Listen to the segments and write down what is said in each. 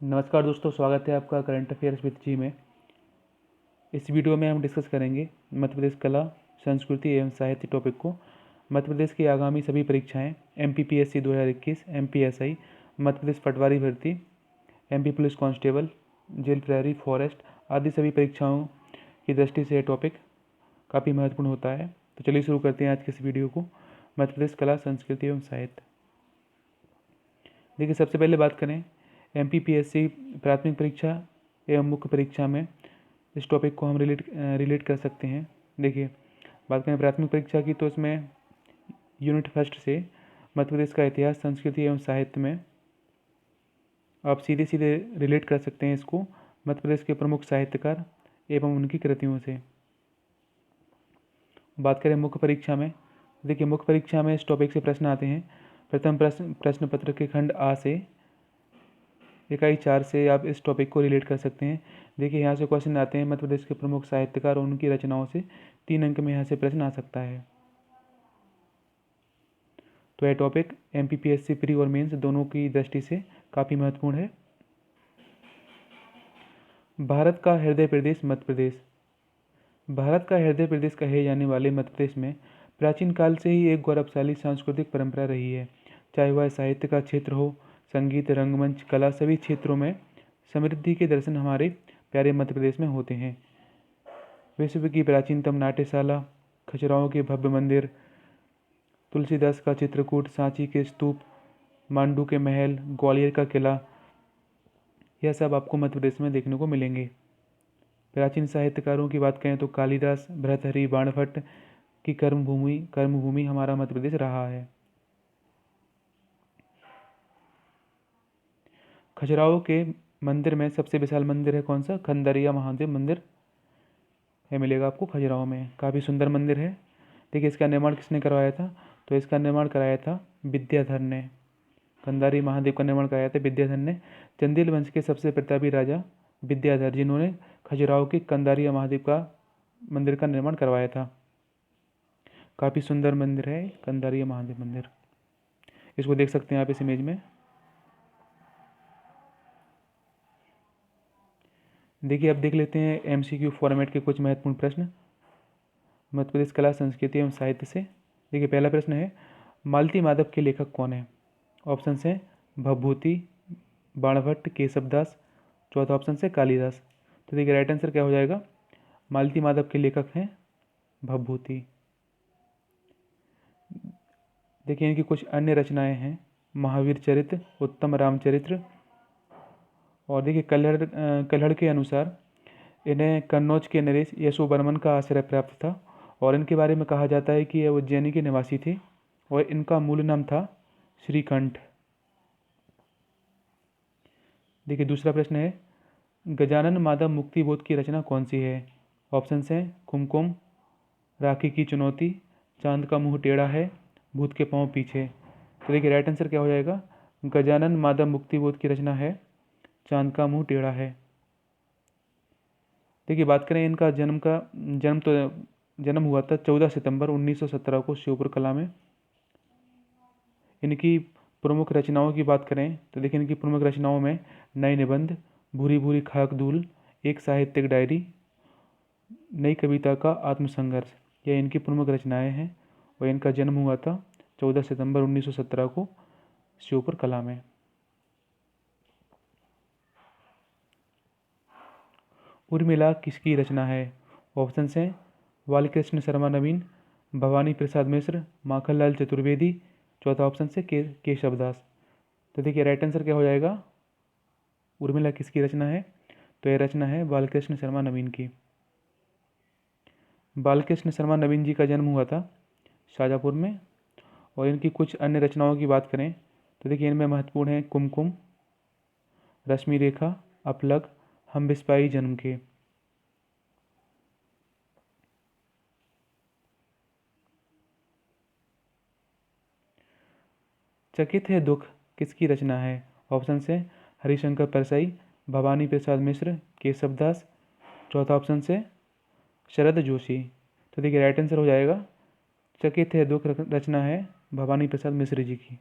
नमस्कार दोस्तों, स्वागत है आपका करंट अफेयर्स विद जी में। इस वीडियो में हम डिस्कस करेंगे मध्य प्रदेश कला, संस्कृति एवं साहित्य टॉपिक को। मध्य प्रदेश की आगामी सभी परीक्षाएं MPPSC 2021, MPSI, मध्य प्रदेश पटवारी भर्ती, MP पुलिस कांस्टेबल, जेल प्रहरी, फॉरेस्ट आदि सभी परीक्षाओं की दृष्टि से यह टॉपिक काफ़ी महत्वपूर्ण होता है। तो चलिए शुरू करते हैं आज के इस वीडियो को। मध्य प्रदेश कला, संस्कृति एवं साहित्य। देखिए, सबसे पहले बात करें MPPSC प्राथमिक परीक्षा एवं मुख्य परीक्षा में इस टॉपिक को हम रिलेट कर सकते हैं। देखिए, बात करें प्राथमिक परीक्षा की तो इसमें यूनिट फर्स्ट से मध्य प्रदेश का इतिहास, संस्कृति एवं साहित्य में आप सीधे सीधे रिलेट कर सकते हैं इसको मध्य प्रदेश के प्रमुख साहित्यकार एवं उनकी कृतियों से। बात करें मुख्य परीक्षा में, देखिए मुख्य परीक्षा में इस टॉपिक से प्रश्न आते हैं। प्रथम प्रश्न पत्र के खंड आ से इकाई 4 से आप इस टॉपिक को रिलेट कर सकते हैं। देखिए, यहाँ से क्वेश्चन आते हैं मध्य प्रदेश के प्रमुख साहित्यकार और उनकी रचनाओं से। 3 अंक में यहाँ से प्रश्न आ सकता है। तो यह टॉपिक MPPSC प्री और मेंस दोनों की दृष्टि से काफ़ी महत्वपूर्ण है। भारत का हृदय प्रदेश मध्य प्रदेश। भारत का हृदय प्रदेश कहे जाने वाले मध्य प्रदेश में प्राचीन काल से ही एक गौरवशाली सांस्कृतिक परंपरा रही है। चाहे वह साहित्य का क्षेत्र हो, संगीत, रंगमंच, कला, सभी क्षेत्रों में समृद्धि के दर्शन हमारे प्यारे मध्य प्रदेश में होते हैं। विश्व की प्राचीनतम नाट्यशाला, खजुराहो के भव्य मंदिर, तुलसीदास का चित्रकूट, सांची के स्तूप, मांडू के महल, ग्वालियर का किला, यह सब आपको मध्य प्रदेश में देखने को मिलेंगे। प्राचीन साहित्यकारों की बात करें तो कालिदास, भर्तृहरि, बाणभट्ट की कर्मभूमि हमारा मध्य प्रदेश रहा है। खजुराहो के मंदिर में सबसे विशाल मंदिर है कौन सा? खंडारिया महादेव मंदिर है, मिलेगा आपको खजुराहो में। काफ़ी सुंदर मंदिर है। देखिए, इसका निर्माण किसने करवाया था? तो इसका निर्माण कराया था विद्याधर ने। खंडारी महादेव का निर्माण कराया था विद्याधर ने। चंदेल वंश के सबसे प्रतापी राजा विद्याधर, जिन्होंने खजुराहो के कंदारिया महादेव का मंदिर का निर्माण करवाया था। काफ़ी सुंदर मंदिर है कंदारिया महादेव मंदिर। इसको देख सकते हैं आप इस इमेज में। देखिए, अब देख लेते हैं MCQ फॉर्मेट के कुछ महत्वपूर्ण प्रश्न मध्य प्रदेश कला, संस्कृति एवं साहित्य से। देखिए, पहला प्रश्न है, मालती माधव के लेखक कौन है? ऑप्शन है भवभूति, बाणभट्ट, केशवदास, चौथा ऑप्शन है कालिदास। तो देखिए, राइट आंसर क्या हो जाएगा? मालती माधव के लेखक हैं भवभूति। देखिए, इनकी कुछ अन्य रचनाएं हैं, महावीर चरित्र, उत्तम रामचरित्र। और देखिए, कल्हड़ के अनुसार इन्हें कन्नौज के नरेश यशोवर्मन का आश्रय प्राप्त था और इनके बारे में कहा जाता है कि यह उज्जैनी के निवासी थे और इनका मूल नाम था श्रीकंठ। देखिए, दूसरा प्रश्न है, गजानन माधव मुक्तिबोध की रचना कौन सी है? ऑप्शन हैं कुमकुम, राखी की चुनौती, चांद का मुंह टेढ़ा है, भूत के पांव पीछे। तो देखिए, राइट आंसर क्या हो जाएगा? गजानन माधव मुक्तिबोध की रचना है चांद का मुंह टेढ़ा है। देखिए, बात करें इनका जन्म हुआ था 14 सितंबर 1917 को श्योपुर कला में। इनकी प्रमुख रचनाओं की बात करें तो देखिए, इनकी प्रमुख रचनाओं में नए निबंध, भूरी भूरी खाक धूल, एक साहित्यिक डायरी, नई कविता का आत्मसंघर्ष, यह इनकी प्रमुख रचनाएं हैं और इनका जन्म हुआ था 14 सितंबर 1917 को श्योपुर कला में। उर्मिला किसकी रचना है? ऑप्शन हैं बालकृष्ण शर्मा नवीन, भवानी प्रसाद मिश्र, माखनलाल चतुर्वेदी, चौथा ऑप्शन से केशवदास। तो देखिए, राइट आंसर क्या हो जाएगा? उर्मिला किसकी रचना है? तो यह रचना है बालकृष्ण शर्मा नवीन की। बालकृष्ण शर्मा नवीन जी का जन्म हुआ था शाजापुर में और इनकी कुछ अन्य रचनाओं की बात करें तो देखिए, इनमें महत्वपूर्ण है कुमकुम, रश्मि रेखा, अपलक, हम बिस्पाई जन्म के। चकित है दुख किसकी रचना है? ऑप्शन से हरिशंकर परसाई, भवानी प्रसाद मिश्र, केशवदास, चौथा ऑप्शन से शरद जोशी। तो देखिए, राइट आंसर हो जाएगा चकित है दुख रचना है भवानी प्रसाद मिश्र जी की।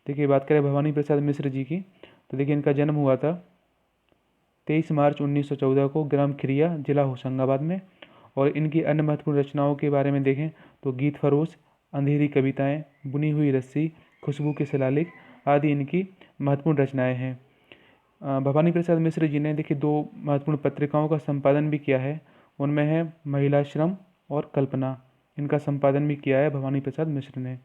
देखिए बात करें भवानी प्रसाद मिश्र जी की, तो देखिए इनका जन्म हुआ था 23 मार्च 1914 को ग्राम खिरिया, जिला होशंगाबाद में। और इनकी अन्य महत्वपूर्ण रचनाओं के बारे में देखें तो गीत फरोश, अंधेरी कविताएं, बुनी हुई रस्सी, खुशबू के शिलालेख आदि इनकी महत्वपूर्ण रचनाएं हैं। भवानी प्रसाद मिश्र जी ने देखिए 2 महत्वपूर्ण पत्रिकाओं का संपादन भी किया है। उनमें है महिलाश्रम और कल्पना। इनका संपादन भी किया है भवानी प्रसाद मिश्र ने।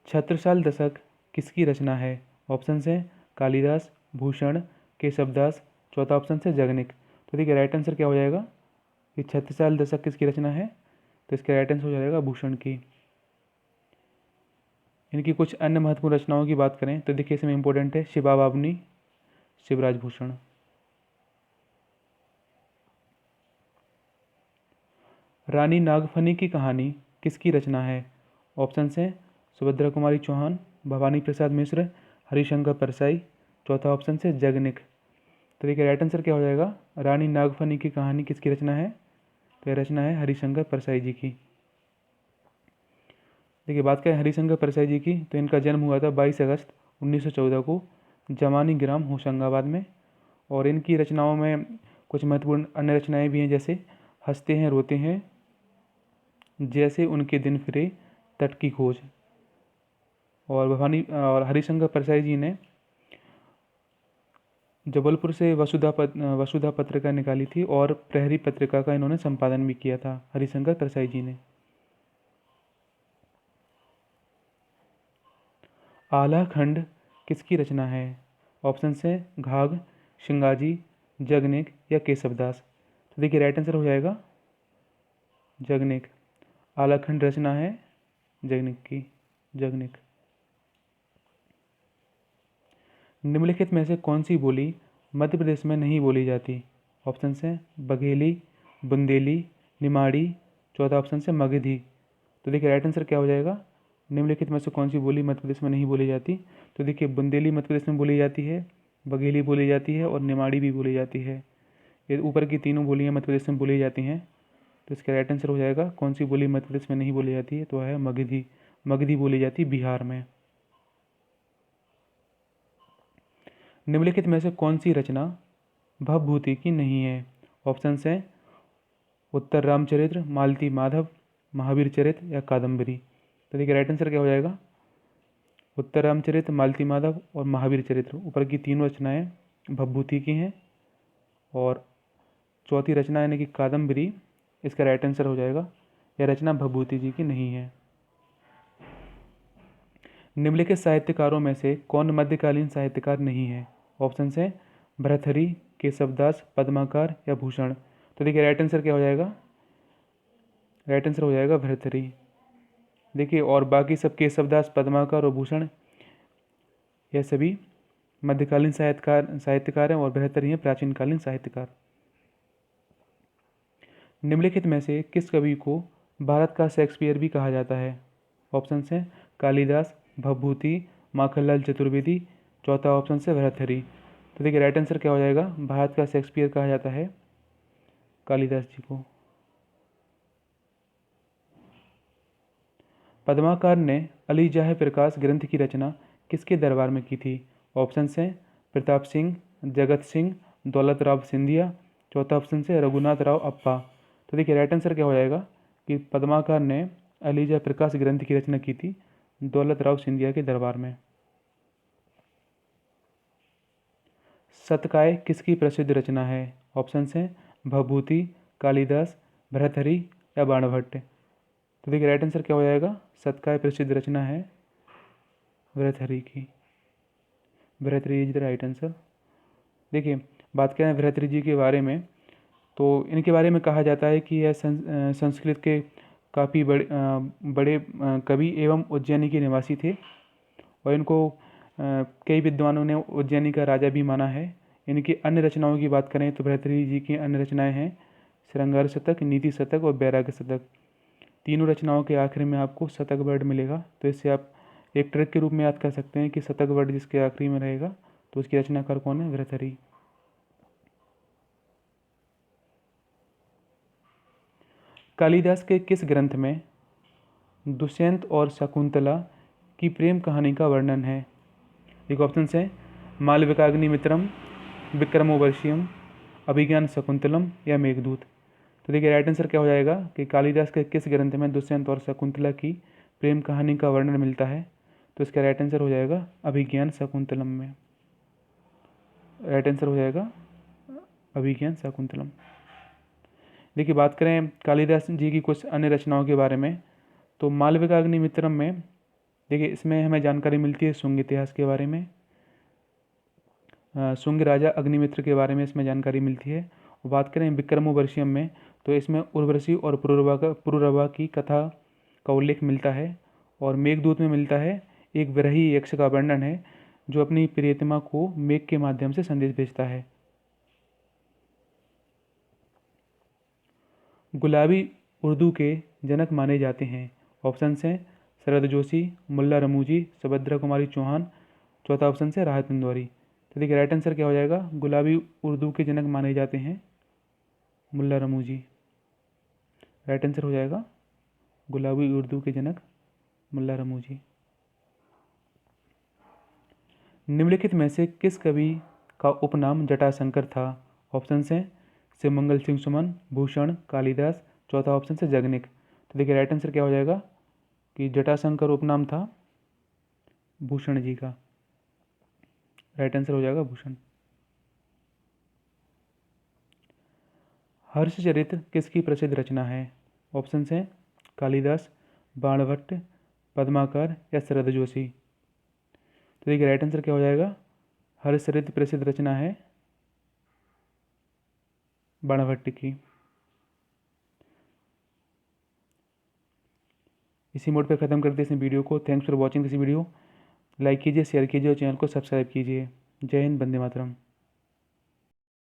छत्रसाल दशक किसकी रचना है? ऑप्शन है कालिदास, भूषण, केशवदास, चौथा ऑप्शन है जगनिक। तो देखिए राइट आंसर क्या हो जाएगा कि छत्रसाल दशक किसकी रचना है? तो इसका राइट आंसर हो जाएगा भूषण की। इनकी कुछ अन्य महत्वपूर्ण रचनाओं की बात करें तो देखिए इसमें इंपॉर्टेंट है शिबा बाबनी, शिवराज भूषण। रानी नागफनी की कहानी किसकी रचना है? ऑप्शन है सुभद्रा कुमारी चौहान, भवानी प्रसाद मिश्र, हरिशंकर परसाई, चौथा ऑप्शन है जगनिक। तो देखिए राइट आंसर क्या हो जाएगा? रानी नागफनी की कहानी किसकी रचना है? तो यह रचना है हरिशंकर परसाई जी की। देखिए बात करें हरिशंकर परसाई जी की, तो इनका जन्म हुआ था 22 अगस्त 1914 को जमानी ग्राम होशंगाबाद में। और इनकी रचनाओं में कुछ महत्वपूर्ण अन्य रचनाएं भी हैं, जैसे हंसते हैं रोते हैं, जैसे उनके दिन फिरे, तट की खोज। और हरिशंकर परसाई जी ने जबलपुर से वसुधा पत्रिका निकाली थी और प्रहरी पत्रिका का इन्होंने संपादन भी किया था हरिशंकर परसाई जी ने। आला खंड किसकी रचना है? ऑप्शन है घाघ, शिंगाजी, जगनिक या केशवदास। तो देखिए राइट आंसर हो जाएगा जगनिक। आलाखंड रचना है जगनिक की, जगनिक। निम्नलिखित में से कौन सी बोली मध्य प्रदेश में नहीं बोली जाती? ऑप्शन है बघेली, बुंदेली, निमाड़ी, चौथा ऑप्शन है मगधी। तो देखिए राइट आंसर क्या हो जाएगा? निम्नलिखित में से कौन सी बोली मध्य प्रदेश में नहीं बोली जाती? तो देखिए बुंदेली मध्य प्रदेश में बोली जाती है, बघेली बोली जाती है और निमाड़ी भी बोली जाती है। ये ऊपर की तीनों बोलियां मध्य प्रदेश में बोली जाती हैं। तो इसका राइट आंसर हो जाएगा कौन सी बोली मध्य प्रदेश में नहीं बोली जाती है? तो है मगधी। मगधी बोली जाती है बिहार में। निम्नलिखित में से कौन सी रचना भवभूति की नहीं है? ऑप्शन है उत्तर रामचरित्र, मालती माधव, महावीर चरित्र या कादम्बरी। तो देखिए राइट आंसर क्या हो जाएगा? उत्तर रामचरित्र, मालती माधव और महावीर चरित्र ऊपर की तीनों रचनाएं भवभूति की हैं। और चौथी रचना यानी कि कादम्बरी, इसका राइट आंसर हो जाएगा यह रचना भवभूति जी की नहीं है। निम्नलिखित साहित्यकारों में से कौन मध्यकालीन साहित्यकार नहीं है? ऑप्शन है भर्तृहरि, केशवदास, पद्माकर या भूषण। तो देखिए राइट आंसर क्या हो जाएगा? राइट आंसर हो जाएगा भर्तृहरि। देखिए और बाकी सब केशवदास, पद्माकर और भूषण यह सभी मध्यकालीन साहित्यकार हैं और भर्तृहरि हैं प्राचीनकालीन साहित्यकार। निम्नलिखित में से किस कवि को भारत का शेक्सपियर भी कहा जाता है? ऑप्शन है कालिदास, भवभूति, माखनलाल चतुर्वेदी, चौथा ऑप्शन है भर्तृहरि। तो देखिए राइट आंसर क्या हो जाएगा? भारत का शेक्सपियर कहा जाता है कालिदास जी को। पद्माकर ने अली जाह प्रकाश ग्रंथ की रचना किसके दरबार में की थी? ऑप्शन है प्रताप सिंह, जगत सिंह, दौलत राव सिंधिया, चौथा ऑप्शन है रघुनाथ राव अप्पा। तो देखिए राइट आंसर क्या हो जाएगा कि पद्माकर ने अली जाह प्रकाश ग्रंथ की रचना की थी दौलत राव सिंधिया के दरबार में। शतकाय किसकी प्रसिद्ध रचना है? ऑप्शन है भवभूति, कालिदास, भर्तृहरि या बाणभट्ट। तो देखिए राइट आंसर क्या हो जाएगा? शतकाय प्रसिद्ध रचना है भर्तृहरि की। Bhartrihari is the right answer. देखिए बात करें भर्तृहरि जी के बारे में, तो इनके बारे में कहा जाता है कि यह संस्कृत के काफ़ी बड़े कवि एवं उज्जैनी के निवासी थे। और इनको कई विद्वानों ने उज्जैनी का राजा भी माना है। इनकी अन्य रचनाओं की बात करें तो भर्तृहरि जी की अन्य रचनाएं हैं श्रृंगार शतक, नीति शतक और वैराग्य शतक। तीनों रचनाओं के आखिर में आपको शतक वर्ड मिलेगा। तो इससे आप एक ट्रिक के रूप में याद कर सकते हैं कि शतक वर्ड जिसके आखिरी में रहेगा तो उसकी रचनाकार कौन है? भर्तृहरि। कालिदास के किस ग्रंथ में दुष्यंत और शकुंतला की प्रेम कहानी का वर्णन है? देखो ऑप्शन है मालविकाग्निमित्रम, विक्रमोर्वशीयम, अभिज्ञान शकुंतलम या मेघदूत। तो देखिए राइट आंसर क्या हो जाएगा कि कालिदास के किस ग्रंथ में दुष्यंत और शकुंतला की प्रेम कहानी का वर्णन मिलता है? तो इसका राइट आंसर हो जाएगा अभिज्ञान शकुंतलम में। राइट आंसर हो जाएगा अभिज्ञान शकुंतलम। देखिए बात करें कालिदास जी की कुछ अन्य रचनाओं के बारे में, तो मालविकाग्निमित्रम में देखिए इसमें हमें जानकारी मिलती है शुंग इतिहास के बारे में, शुंग राजा अग्निमित्र के बारे में इसमें जानकारी मिलती है। और बात करें विक्रमोर्वशीयम में, तो इसमें उर्वशी और पुरुरवा की कथा का उल्लेख मिलता है। और मेघदूत में मिलता है एक विरही यक्ष का वर्णन है जो अपनी प्रियतमा को मेघ के माध्यम से संदेश भेजता है। गुलाबी उर्दू के जनक माने जाते हैं? ऑप्शन हैं शरद जोशी, मुल्ला रमूजी, सुभद्रा कुमारी चौहान, चौथा ऑप्शन है राहत इंदौरी। तो देखिए राइट आंसर क्या हो जाएगा? गुलाबी उर्दू के जनक माने जाते हैं मुल्ला रमूजी। राइट आंसर हो जाएगा गुलाबी उर्दू के जनक मुल्ला रमूजी। निम्नलिखित में से किस कवि का उपनाम जटाशंकर था? ऑप्शन हैं शिवमंगल सिंह सुमन, भूषण, कालिदास, चौथा ऑप्शन है जगनिक। तो देखिए राइट आंसर क्या हो जाएगा कि जटाशंकर उपनाम था भूषण जी का। राइट आंसर हो जाएगा भूषण। हर्षचरित्र किसकी प्रसिद्ध रचना है? ऑप्शन हैं कालिदास, बाणभट्ट, पद्माकर या शरद जोशी। तो देखिए राइट आंसर क्या हो जाएगा? हर्षचरित्र प्रसिद्ध रचना है बाणभट्ट की। इसी मोड पर ख़त्म करते हैं इस वीडियो को। Thanks for watching this video. Like कीजिए, शेयर कीजिए और चैनल को सब्सक्राइब कीजिए। जय हिंद, वंदे मातरम।